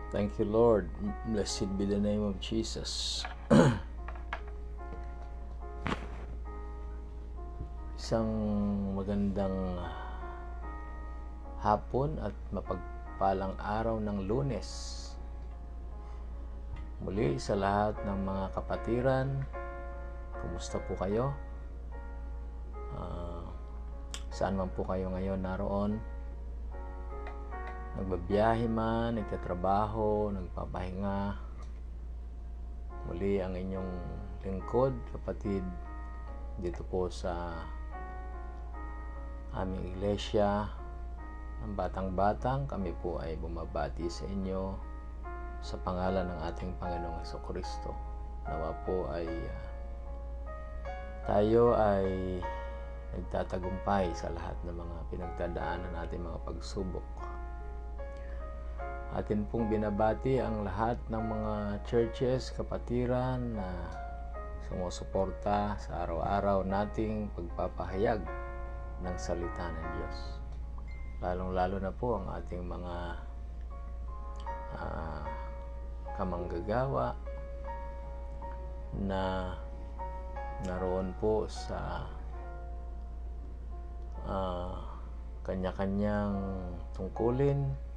Thank you, Lord. Blessed be the name of Jesus. Isang magandang hapon at mapagpalang araw ng Lunes. Muli sa lahat ng mga kapatiran, kumusta po kayo? Saan man po kayo ngayon naroon? Nagbabiyahe man, nagtatrabaho, nagpapahinga. Muli ang inyong lingkod, kapatid, dito po sa aming iglesia ng Batang-Batang. Kami po ay bumabati sa inyo sa pangalan ng ating Panginoong Jesucristo. Nawa po ay tayo ay nagtatagumpay sa lahat ng mga pinagdadaanan natin mga pagsubok. Atin pong binabati ang lahat ng mga churches, kapatiran na sumusuporta sa araw-araw nating pagpapahayag ng salita ng Diyos. Lalong-lalo na po ang ating mga kamanggagawa na naroon po sa kanya-kanyang tungkulin.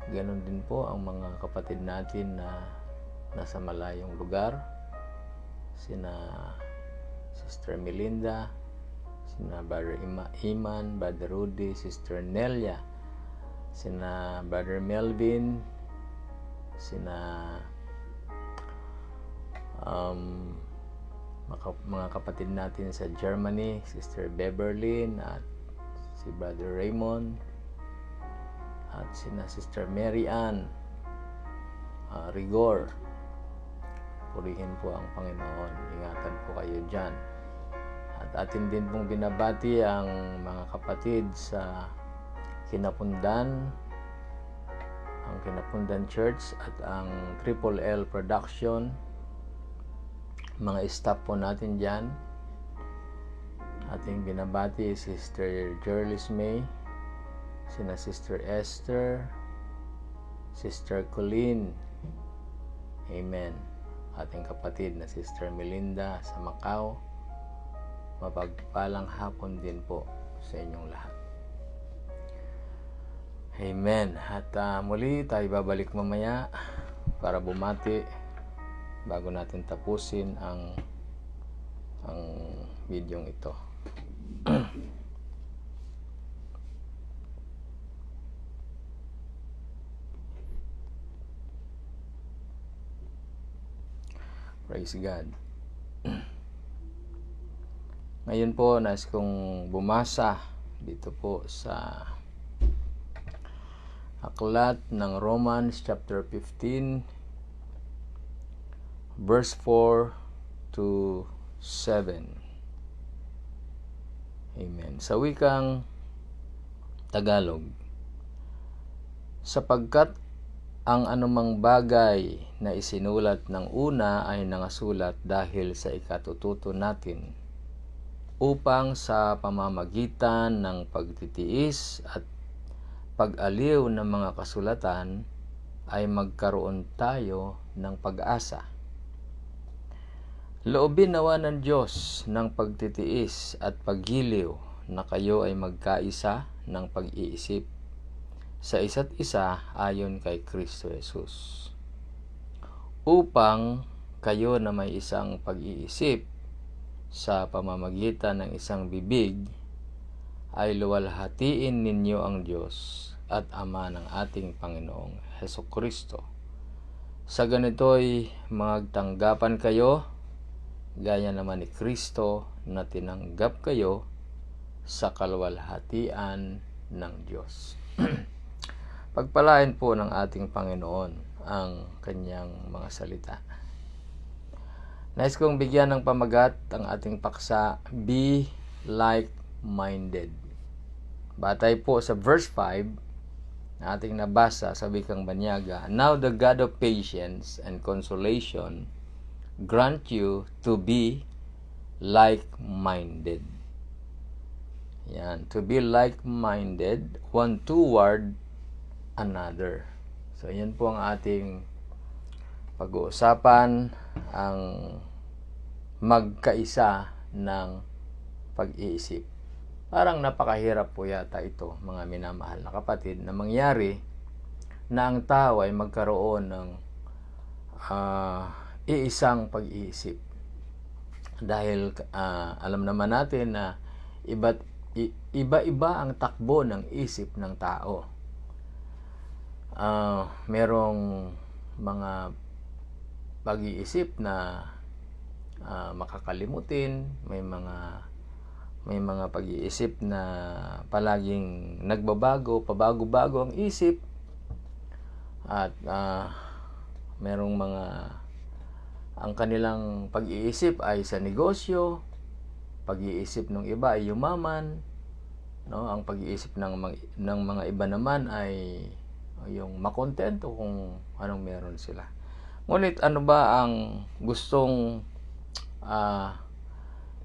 Ganon din po ang mga kapatid natin na nasa malayong lugar, sina Sister Melinda, sina Brother Iman, Brother Rudy, Sister Nelia, sina Brother Melvin, sina mga kapatid natin sa Germany, Sister Beverly at si Brother Raymond, at sina Sister Mary Ann Rigor. Purihin po ang Panginoon. Ingatan po kayo dyan. At atin din pong binabati ang mga kapatid sa Kinapundan, ang Kinapundan Church at ang Triple L Production. Mga staff po natin dyan. Ating binabati Sister Jerlis May, sina Sister Esther, Sister Colleen, amen, ating kapatid na Sister Melinda sa Macau. Mapagpalang hapon din po sa inyong lahat, amen. At muli tayo babalik mamaya para bumati bago natin tapusin ang videong ito. Praise God. Ngayon po, nais kong bumasa dito po sa aklat ng Romans chapter 15 verse 4 to 7. Amen. Sa wikang Tagalog, sapagkat ang anumang bagay na isinulat ng una ay nangasulat dahil sa ikatututo natin, upang sa pamamagitan ng pagtitiis at pag-aliw ng mga kasulatan ay magkaroon tayo ng pag-asa. Loobin nawa ng Diyos ng pagtitiis at paggiliw na kayo ay magkaisa ng pag-iisip sa isa't isa ayon kay Kristo Jesus, upang kayo na may isang pag-iisip sa pamamagitan ng isang bibig ay luwalhatiin ninyo ang Diyos at Ama ng ating Panginoong Hesukristo. Sa ganito'y magtanggapan kayo gaya naman ni Kristo na tinanggap kayo sa kaluwalhatian ng Diyos. Pagpalain po ng ating Panginoon ang kanyang mga salita. Nais kong bigyan ng pamagat ang ating paksa, be like-minded. Batay po sa verse 5 na ating nabasa sa wikang Banyaga, now the God of patience and consolation grant you to be like-minded. Yan, to be like-minded, one toward another. So, yan po ang ating pag-uusapan, ang magkaisa ng pag-iisip. Parang napakahirap po yata ito, mga minamahal na kapatid, na mangyari na ang tao ay magkaroon ng iisang pag-iisip. Dahil alam naman natin na iba-iba ang takbo ng isip ng tao. Merong mga pag-iisip na makakalimutin, may mga pag-iisip na palaging nagbabago, pabago-bago ang isip, at merong mga ang kanilang pag-iisip ay sa negosyo, pag-iisip ng iba ay yumaman, no? Ang pag-iisip ng mga iba naman ay yung makontento kung anong meron sila. Ngunit ano ba ang gustong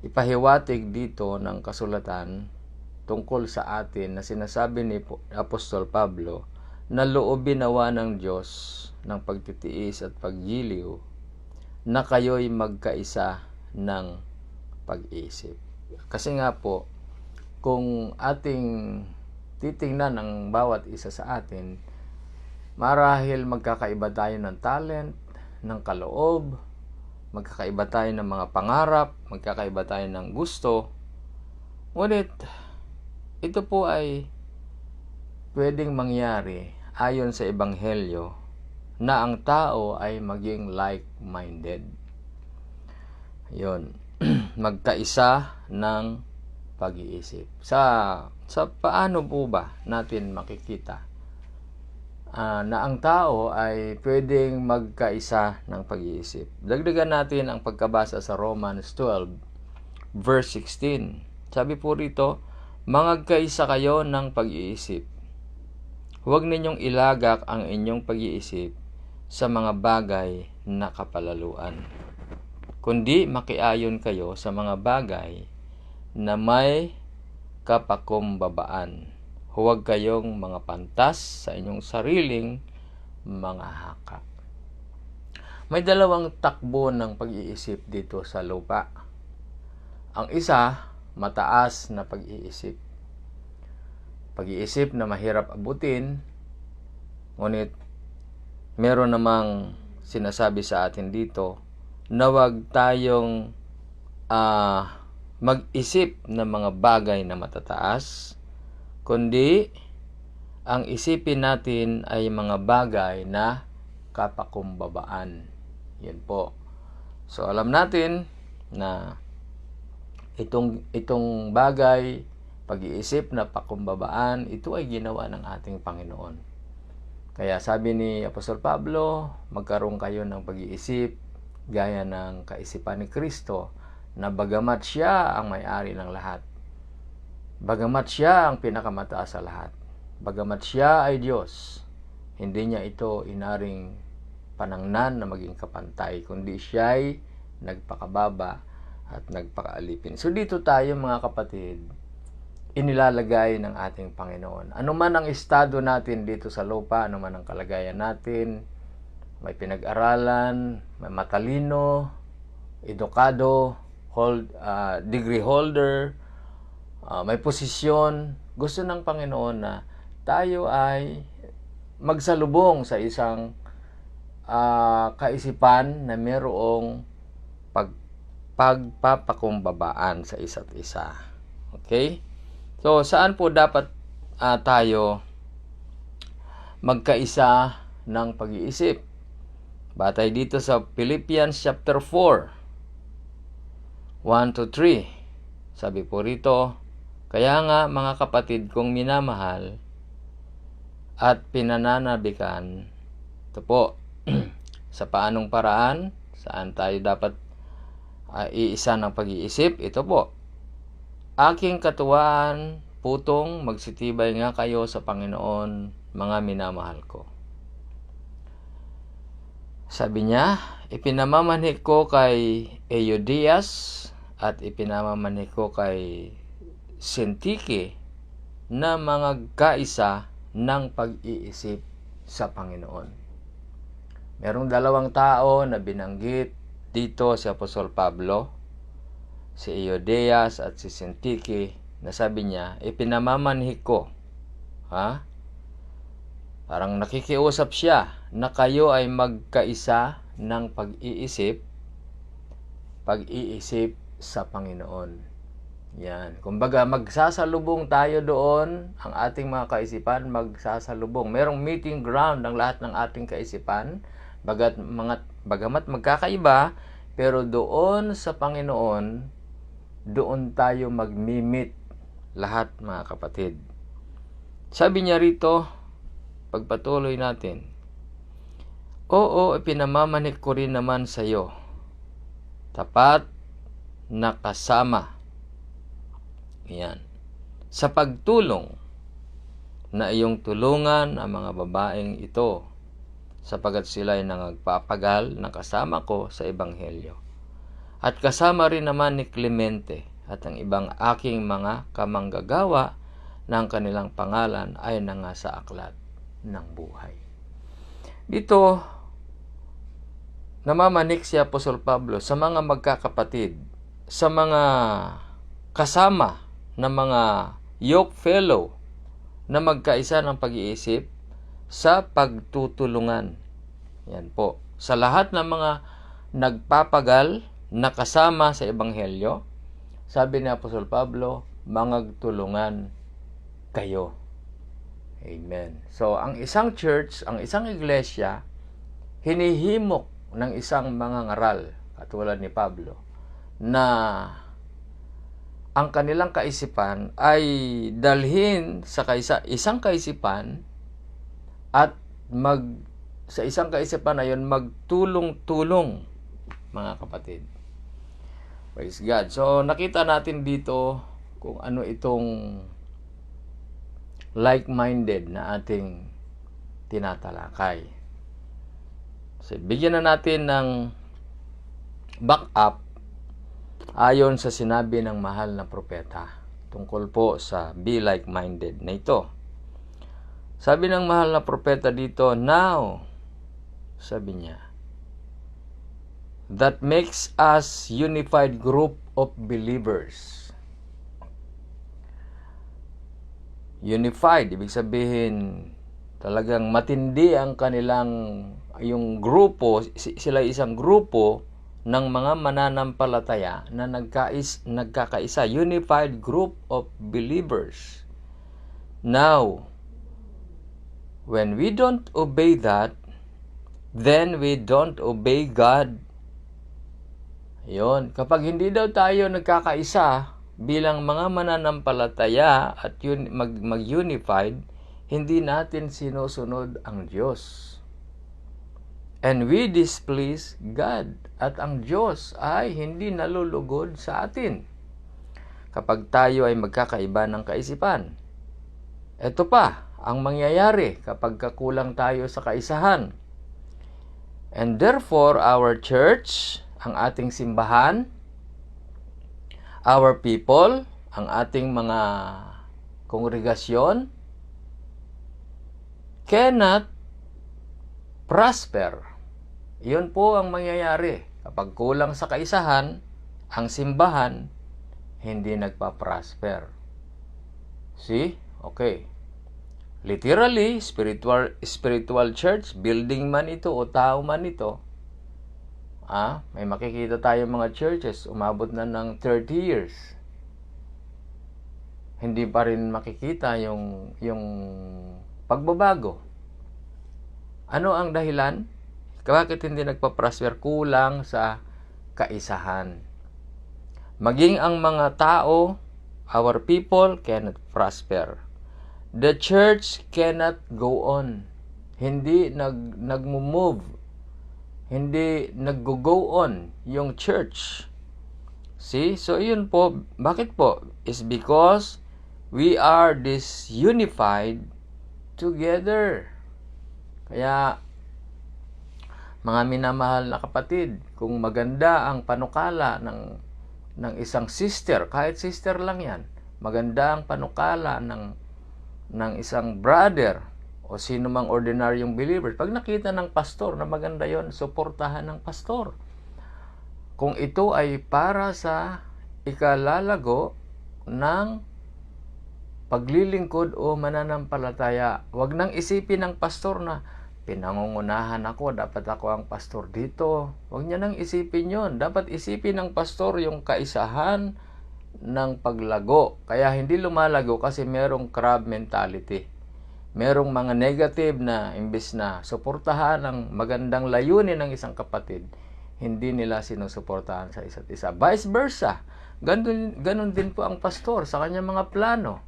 ipahiwatig dito ng kasulatan tungkol sa atin na sinasabi ni Apostol Pablo na loobin nawa ng Diyos ng pagtitiis at paggiliw na kayo'y magkaisa ng pag-iisip. Kasi nga po, kung ating titingnan ang bawat isa sa atin, marahil magkakaiba tayo ng talent, ng kaloob, magkakaiba tayo ng mga pangarap, magkakaiba tayo ng gusto. Ngunit, ito po ay pwedeng mangyari ayon sa Ebanghelyo na ang tao ay maging like-minded. Yun. Magkaisa ng pag-iisip. Sa paano po ba natin makikita na ang tao ay pwedeng magkaisa ng pag-iisip? Dagdagan natin ang pagkabasa sa Romans 12, verse 16. Sabi po rito, magkaisa kayo ng pag-iisip. Huwag ninyong ilagak ang inyong pag-iisip sa mga bagay na kapalaluan, kundi makiayon kayo sa mga bagay na may kapakumbabaan. Huwag kayong mga pantas sa inyong sariling mga haka. May dalawang takbo ng pag-iisip dito sa lupa. Ang isa, mataas na pag-iisip. Pag-iisip na mahirap abutin, ngunit meron namang sinasabi sa atin dito na huwag tayong mag-isip ng mga bagay na matataas, kundi ang isipin natin ay mga bagay na kapakumbabaan. Yan po. So alam natin na itong bagay, pag-iisip na pakumbabaan, ito ay ginawa ng ating Panginoon. Kaya sabi ni Apostol Pablo, magkaroon kayo ng pag-iisip gaya ng kaisipan ni Kristo, na bagamat siya ang may-ari ng lahat, bagamat siya ang pinakamataas sa lahat, bagamat siya ay Diyos, hindi niya ito inaring panangnan na maging kapantay, kundi siya ay nagpakababa at nagpakaalipin. So dito tayo, mga kapatid, inilalagay ng ating Panginoon. Ano man ang estado natin dito sa lupa, ano man ang kalagayan natin, may pinag-aralan, may matalino, edukado, degree holder, may posisyon, gusto ng Panginoon na tayo ay magsalubong sa isang kaisipan na mayroong pagpapakumbabaan sa isa't isa. Okay? So, saan po dapat tayo magkaisa ng pag-iisip? Batay dito sa Philippians chapter 4, 1-3. Sabi po rito, kaya nga mga kapatid kong minamahal at pinananabikan, ito po, sa paanong paraan, saan tayo dapat iisa ng pag-iisip, ito po, aking katuwaan, putong magsitibay nga kayo sa Panginoon, mga minamahal ko. Sabi niya, ipinamamanhik ko kay Euodias at ipinamamanhik ko kay Sintike na mga kaisa ng pag-iisip sa Panginoon. Merong dalawang tao na binanggit dito, si Apostol Pablo, si Euodias at si Syntyche, na sabi niya, ipinamamanhik ko. Parang nakikiusap siya na kayo ay magkaisa ng pag-iisip sa Panginoon. Yan. Kumbaga, magsasalubong tayo doon, ang ating mga kaisipan, magsasalubong. Merong meeting ground ng lahat ng ating kaisipan, bagamat magkakaiba, pero doon sa Panginoon, doon tayo magmi-meet lahat, mga kapatid. Sabi niya rito, pagpatuloy natin, oo, ipinamamanik ko rin naman sa iyo, tapat na kasama. Yan. Sa pagtulong na iyong tulungan ang mga babaeng ito, sapagat sila ay nangagpapagal na kasama ko sa Ebanghelyo. At kasama rin naman ni Clemente at ang ibang aking mga kamanggagawa na ang kanilang pangalan ay nangasa aklat ng buhay. Dito, namamanik si Apostol Pablo sa mga magkakapatid, sa mga kasama na mga yoke fellow na magkaisa ng pag-iisip sa pagtutulungan. Yan po. Sa lahat ng mga nagpapagal na kasama sa Ebanghelyo, sabi ni Apostol Pablo, mangagtulungan kayo. Amen. So, ang isang church, ang isang iglesia, hinihimok ng isang mangangaral, katulad ni Pablo, na ang kanilang kaisipan ay dalhin sa isang kaisipan at sa isang kaisipan na yun magtulong-tulong, mga kapatid. Praise God. So, nakita natin dito kung ano itong like-minded na ating tinatalakay. So, bigyan na natin ng back-up ayon sa sinabi ng mahal na propeta tungkol po sa be like-minded na ito. Sabi ng mahal na propeta dito, now, sabi niya, that makes us unified group of believers. Unified, ibig sabihin, talagang matindi ang kanilang, yung grupo, sila isang grupo ng mga mananampalataya na nagkakaisa, unified group of believers. Now, when we don't obey that, then we don't obey God. Yun. Kapag hindi daw tayo nagkakaisa bilang mga mananampalataya at mag-unified, hindi natin sinusunod ang Diyos. And we displease God. At ang Diyos ay hindi nalulugod sa atin kapag tayo ay magkakaiba ng kaisipan. Ito pa ang mangyayari kapag kakulang tayo sa kaisahan. And therefore, our church, ang ating simbahan, our people, ang ating mga kongregasyon, cannot prosper. Iyon po ang mangyayari. Kapag kulang sa kaisahan, ang simbahan hindi nagpa-prosper. See? Okay. Literally, spiritual church, building man ito o tao man ito, may makikita tayo mga churches, umabot na ng 30 years. Hindi pa rin makikita yung pagbabago. Ano ang dahilan? Bakit hindi nagpa-prosper? Kulang sa kaisahan. Maging ang mga tao, our people, cannot prosper. The church cannot go on. Hindi nag-move. Hindi nag-go on yung church. See? So, yun po. Bakit po? It's because we are disunified together. Kaya, mga minamahal na kapatid, kung maganda ang panukala ng isang sister, kahit sister lang yan, maganda ang panukala ng isang brother, o sino mang ordinaryong believer, pag nakita ng pastor na maganda yon, suportahan ng pastor. Kung ito ay para sa ikalalago ng paglilingkod o mananampalataya, wag nang isipin ng pastor na pinangungunahan ako, dapat ako ang pastor dito. Wag niya nang isipin yon. Dapat isipin ng pastor yung kaisahan ng paglago. Kaya hindi lumalago kasi merong crab mentality. Merong mga negative na imbes na suportahan ang magandang layunin ng isang kapatid, hindi nila sinusuportahan sa isa't isa. Vice versa. Ganun din po ang pastor sa kanyang mga plano.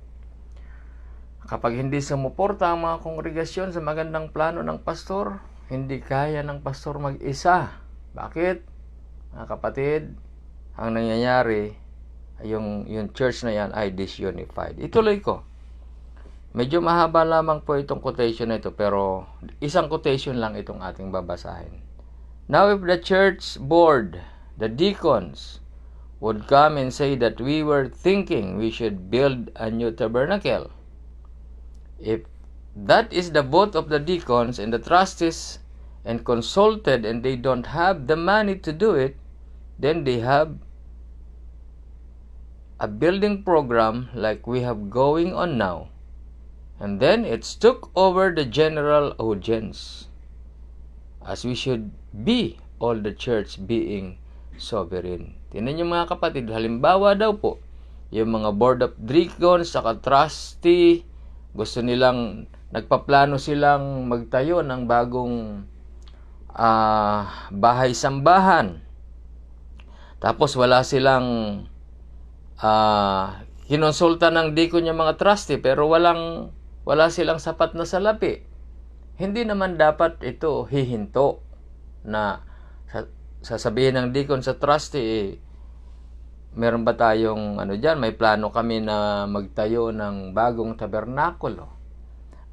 Kapag hindi sumuporta ang mga kongregasyon sa magandang plano ng pastor, hindi kaya ng pastor mag-isa. Bakit? Mga kapatid, ang nangyayari, yung church na yan ay disunified. Ituloy ko. Medyo mahaba lamang po itong quotation na ito, pero isang quotation lang itong ating babasahin. Now if the church board, the deacons, would come and say that we were thinking we should build a new tabernacle, if that is the vote of the deacons and the trustees and consulted and they don't have the money to do it, then they have a building program like we have going on now. And then it's took over the general audience, as we should be, all the church being sovereign. Tingnan niyo mga kapatid, halimbawa daw po, yung mga board of deacons saka trustee, gusto nilang, nagpaplano silang magtayo ng bagong bahay-sambahan. Tapos wala silang kinonsulta ng deacon yung mga trustee, pero wala silang sapat na salapi. Hindi naman dapat ito hihinto na sasabihin ng deacon sa trustee, meron ba tayong dyan, may plano kami na magtayo ng bagong tabernakulo.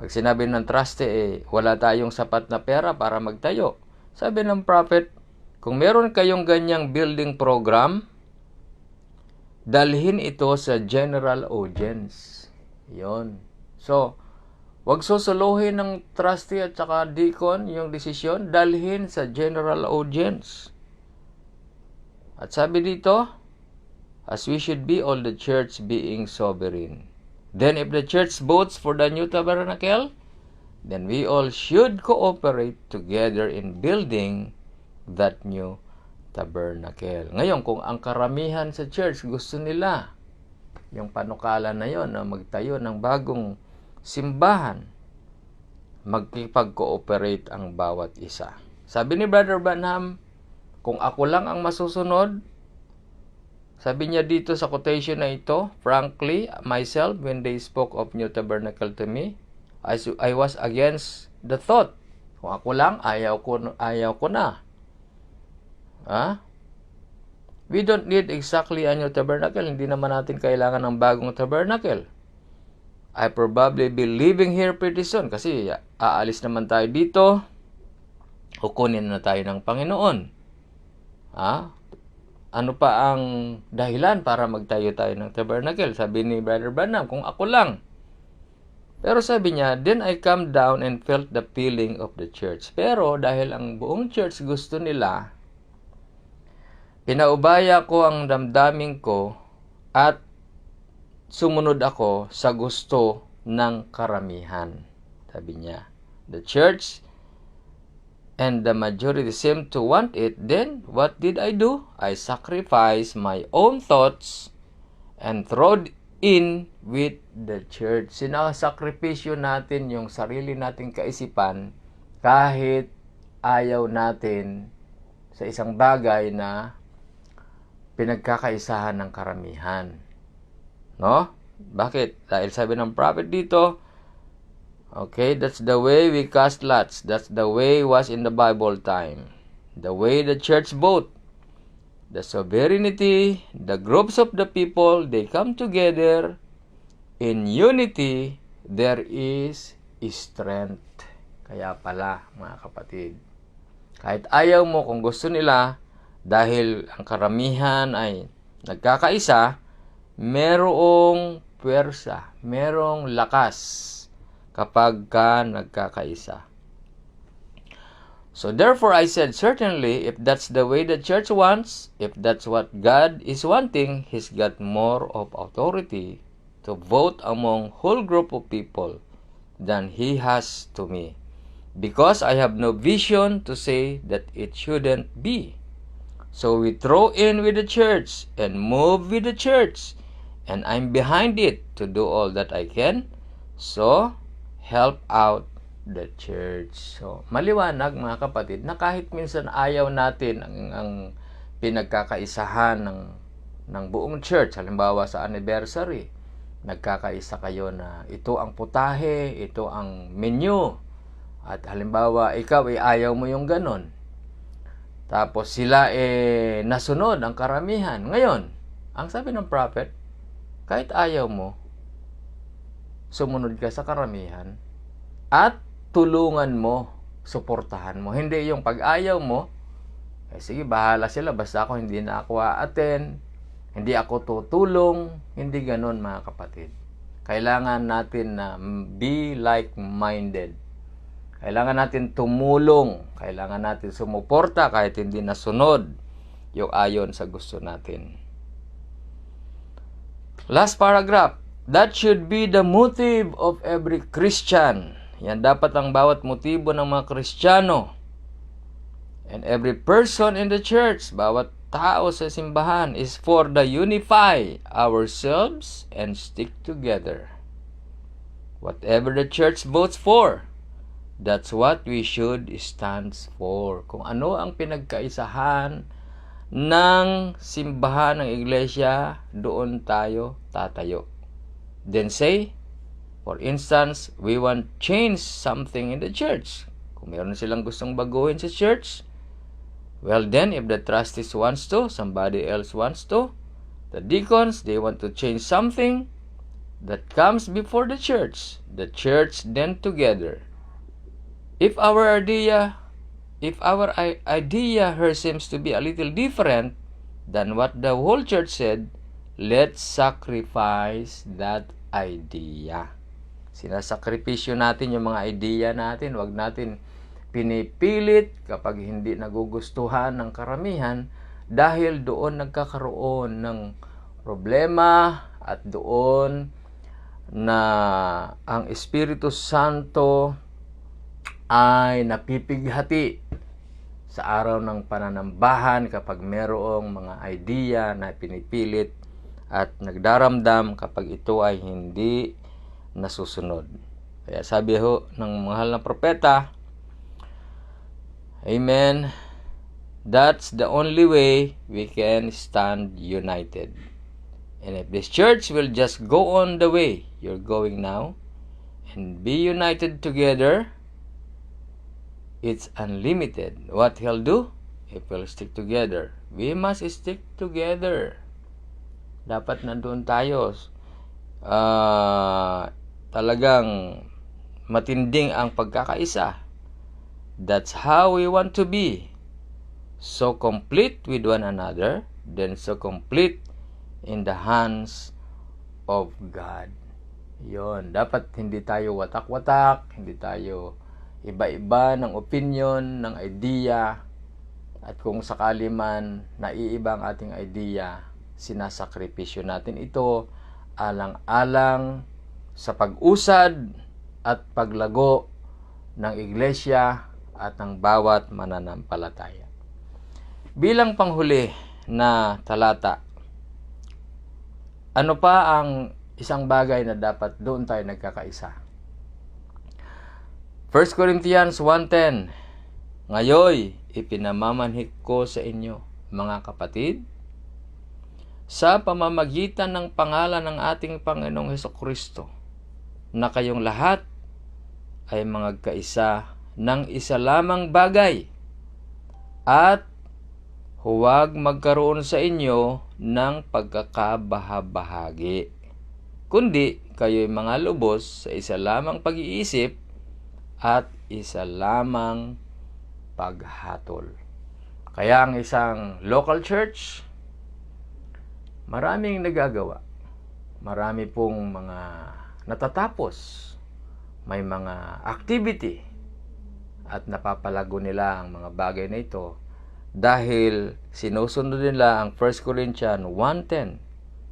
Pag sinabi ng trustee, wala tayong sapat na pera para magtayo. Sabi ng prophet, kung meron kayong ganyang building program, dalhin ito sa general audience. Yon. So, wag susuluhin ng trustee at saka deacon yung desisyon, dalhin sa general audience. At sabi dito, as we should be, all the church being sovereign. Then if the church votes for the new tabernacle, then we all should cooperate together in building that new tabernacle. Ngayon, kung ang karamihan sa church gusto nila yung panukala na yon na magtayo ng bagong simbahan, magkipag-cooperate ang bawat isa. Sabi ni Brother Branham, kung ako lang ang masusunod, sabi niya dito sa quotation na ito, frankly, myself, when they spoke of new tabernacle to me, I was against the thought. Kung ako lang, ayaw ko na. We don't need exactly a new tabernacle. Hindi naman natin kailangan ng bagong tabernacle. I probably be living here pretty soon kasi aalis naman tayo dito. Kukunin na tayo ng Panginoon. Ano pa ang dahilan para magtayo tayo ng tabernacle? Sabi ni Brother Branham, kung ako lang. Pero sabi niya, then I come down and felt the feeling of the church. Pero dahil ang buong church gusto nila, pinaubaya ko ang damdamin ko at sumunod ako sa gusto ng karamihan. Sabi niya, the church and the majority seem to want it, then what did I do? I sacrificed my own thoughts and throwed in with the church. Sinasakripisyo natin yung sarili nating kaisipan kahit ayaw natin sa isang bagay na pinagkakaisahan ng karamihan. No? Bakit? Dahil sabi ng prophet dito, okay, that's the way we cast lots. That's the way it was in the Bible time. The way the church vote. The sovereignty, the groups of the people, they come together. In unity, there is strength. Kaya pala, mga kapatid, kahit ayaw mo, kung gusto nila, dahil ang karamihan ay nagkakaisa, merong puwersa, merong lakas kapag ka nagkakaisa. So therefore I said, certainly, if that's the way the church wants, if that's what God is wanting, He's got more of authority to vote among whole group of people than He has to me. Because I have no vision to say that it shouldn't be. So we throw in with the church and move with the church, and I'm behind it to do all that I can. So, help out the church. So, maliwanag mga kapatid na kahit minsan ayaw natin ang pinagkakaisahan ng buong church, halimbawa sa anniversary, nagkakaisa kayo na ito ang putahe, ito ang menu, at halimbawa ikaw ayaw mo yung ganon, tapos sila nasunod ang karamihan. Ngayon, ang sabi ng prophet, kahit ayaw mo, sumunod ka sa karamihan at tulungan mo, suportahan mo. Hindi yung pag-ayaw mo, sige, bahala sila, basta ako hindi na ako a-attend, hindi ako tutulong. Hindi ganon mga kapatid. Kailangan natin na be like-minded. Kailangan natin tumulong. Kailangan natin sumuporta kahit hindi nasunod yung ayon sa gusto natin. Last paragraph. That should be the motive of every Christian. Yan dapat ang bawat motibo ng mga Kristiyano. And every person in the church, bawat tao sa simbahan, is for the unify ourselves and stick together. Whatever the church votes for, that's what we should stand for. Kung ano ang pinagkaisahan ng simbahan ng iglesia, doon tayo tatayo. Then say, for instance, we want change something in the church. Kung meron silang gustong baguhin sa church, well then, if the trustees wants to, somebody else wants to, the deacons, they want to change something that comes before the church then together. If our idea here seems to be a little different than what the whole church said, let's sacrifice that idea. Sinasakripisyo natin yung mga idea natin. Huwag natin pinipilit kapag hindi nagugustuhan ng karamihan, dahil doon nagkakaroon ng problema at doon na ang Espiritu Santo ay napipighati sa araw ng pananambahan kapag merong mga idea na pinipilit at nagdaramdam kapag ito ay hindi nasusunod. Kaya sabi ho ng mahal na propeta, amen, that's the only way we can stand united. And if this church will just go on the way you're going now and be united together, it's unlimited. What he'll do? If we'll stick together. We must stick together. Dapat nandun tayo. Talagang matinding ang pagkakaisa. That's how we want to be. So complete with one another, then so complete in the hands of God. Yon, dapat hindi tayo watak-watak, hindi tayo iba-iba ng opinion, ng idea, at kung sakali man naiiba ang ating idea, sinasakripisyo natin ito alang-alang sa pag-usad at paglago ng iglesia at ng bawat mananampalataya. Bilang panghuli na talata, ano pa ang isang bagay na dapat doon tayo nagkakaisa? 1 Corinthians 1:10, ngayoy ipinamamanhik ko sa inyo, mga kapatid, sa pamamagitan ng pangalan ng ating Panginoong Hesukristo, na kayong lahat ay magkaisa ng isa lamang bagay, at huwag magkaroon sa inyo ng pagkakabahabahagi, kundi kayo'y mga lubos sa isa lamang pag-iisip at isa lamang paghatol. Kaya ang isang local church, maraming nagagawa. Marami pong mga natatapos. may mga activity at napapalago nila ang mga bagay na ito dahil sinusunod nila ang 1 Corinthians 1:10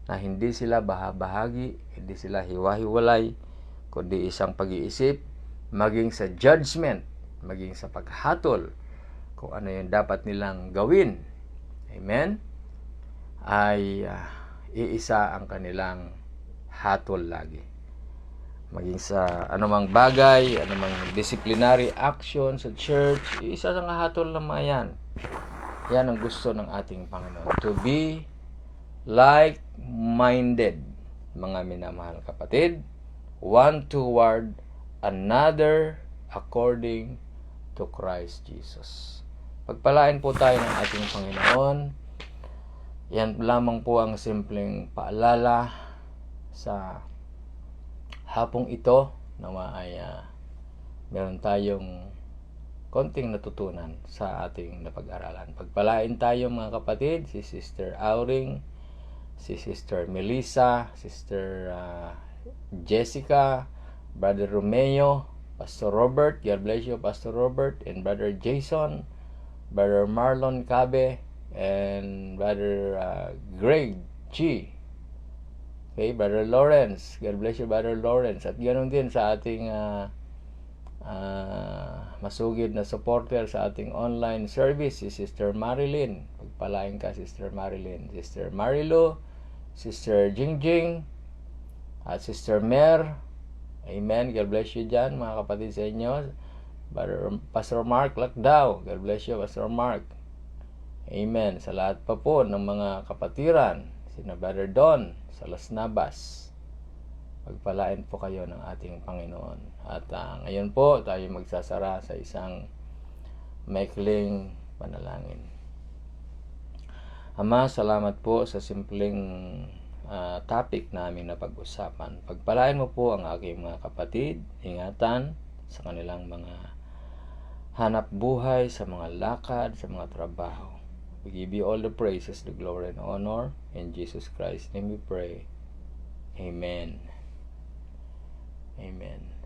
na hindi sila bahagi, hindi sila hiwa-hiwalay, kundi isang pag-iisip, maging sa judgment, maging sa paghatol kung ano yung dapat nilang gawin. Amen? Ay iisa ang kanilang hatol lagi. Maging sa anumang bagay, anumang disciplinary action sa church, isa ang hatol ng mga yan. Yan ang gusto ng ating Panginoon. To be like-minded, mga minamahal kapatid, one toward another according to Christ Jesus. Pagpalain po tayo ng ating Panginoon. Yan lamang po ang simpleng paalala sa hapong ito na meron tayong konting natutunan sa ating napag-aralan. Pagpalain tayo mga kapatid, si Sister Auring, si Sister Melissa, Sister Jessica, Brother Romeo, Pastor Robert, God bless you, Pastor Robert, and Brother Jason, Brother Marlon Cabe, and Brother Greg G. Okay, Brother Lawrence, God bless you, Brother Lawrence. At ganoon din sa ating masugid na supporter sa ating online service, si Sister Marilyn. Pagpalain ka, Sister Marilyn. Sister Marilu, Sister Jingjing, at Sister Mer. Amen. God bless you dyan, mga kapatid sa inyo. Pastor Mark Lakdaw. God bless you, Pastor Mark. Amen. Sa lahat pa po ng mga kapatiran, sina Brother Don sa Las Navas, pagpalain po kayo ng ating Panginoon. At ngayon po, tayo magsasara sa isang maikling panalangin. Ama, salamat po sa simpleng topic namin na pag-usapan. Pagpalain mo po ang aking mga kapatid, ingatan sa kanilang mga hanap buhay, sa mga lakad, sa mga trabaho. We give you all the praises, the glory, and honor. In Jesus Christ's name we pray. Amen. Amen.